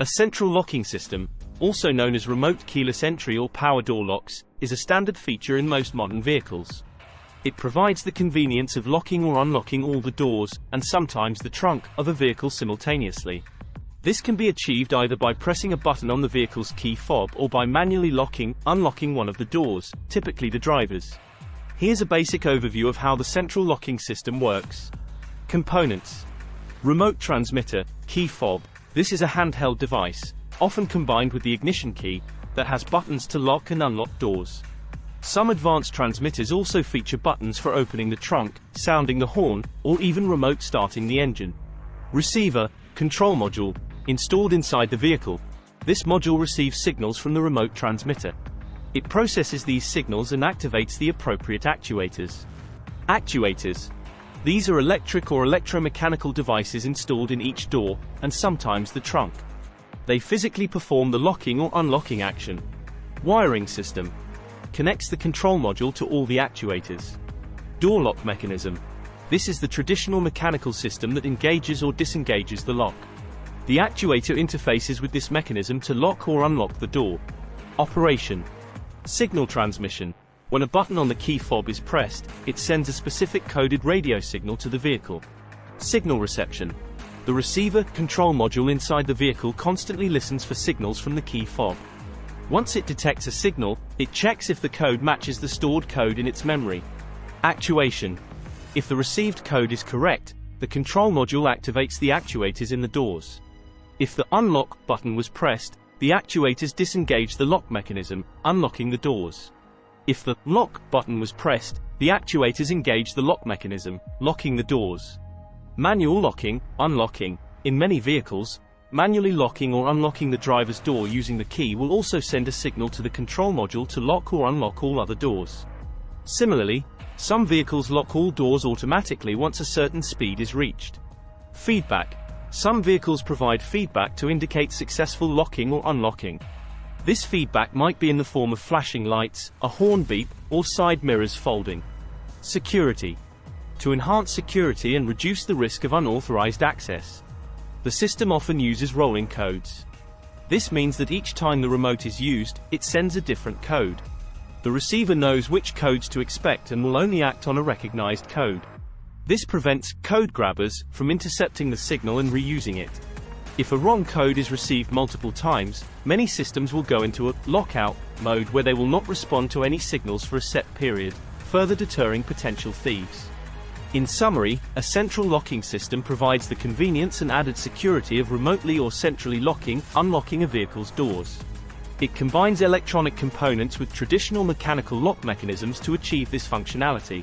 A central locking system, also known as remote keyless entry or power door locks, is a standard feature in most modern vehicles. It provides the convenience of locking or unlocking all the doors, and sometimes the trunk, of a vehicle simultaneously. This can be achieved either by pressing a button on the vehicle's key fob or by manually locking, unlocking one of the doors, typically the driver's. Here's a basic overview of how the central locking system works. Components. Remote transmitter, key fob. This is a handheld device, often combined with the ignition key, that has buttons to lock and unlock doors. Some advanced transmitters also feature buttons for opening the trunk, sounding the horn, or even remote starting the engine. Receiver, control module, installed inside the vehicle. This module receives signals from the remote transmitter. It processes these signals and activates the appropriate actuators. Actuators. These are electric or electromechanical devices installed in each door, and sometimes the trunk. They physically perform the locking or unlocking action. Wiring system. Connects the control module to all the actuators. Door lock mechanism. This is the traditional mechanical system that engages or disengages the lock. The actuator interfaces with this mechanism to lock or unlock the door. Operation. Signal transmission. When a button on the key fob is pressed, it sends a specific coded radio signal to the vehicle. Signal reception. The receiver control module inside the vehicle constantly listens for signals from the key fob. Once it detects a signal, it checks if the code matches the stored code in its memory. Actuation. If the received code is correct, the control module activates the actuators in the doors. If the unlock button was pressed, the actuators disengage the lock mechanism, unlocking the doors. If the lock button was pressed, the actuators engage the lock mechanism, locking the doors. Manual locking, unlocking. In many vehicles, manually locking or unlocking the driver's door using the key will also send a signal to the control module to lock or unlock all other doors. Similarly, some vehicles lock all doors automatically once a certain speed is reached. Feedback. Some vehicles provide feedback to indicate successful locking or unlocking. This feedback might be in the form of flashing lights, a horn beep, or side mirrors folding. Security. To enhance security and reduce the risk of unauthorized access, the system often uses rolling codes. This means that each time the remote is used, it sends a different code. The receiver knows which codes to expect and will only act on a recognized code. This prevents code grabbers from intercepting the signal and reusing it. If a wrong code is received multiple times, many systems will go into a lockout mode where they will not respond to any signals for a set period, further deterring potential thieves. In summary, a central locking system provides the convenience and added security of remotely or centrally locking, unlocking a vehicle's doors. It combines electronic components with traditional mechanical lock mechanisms to achieve this functionality.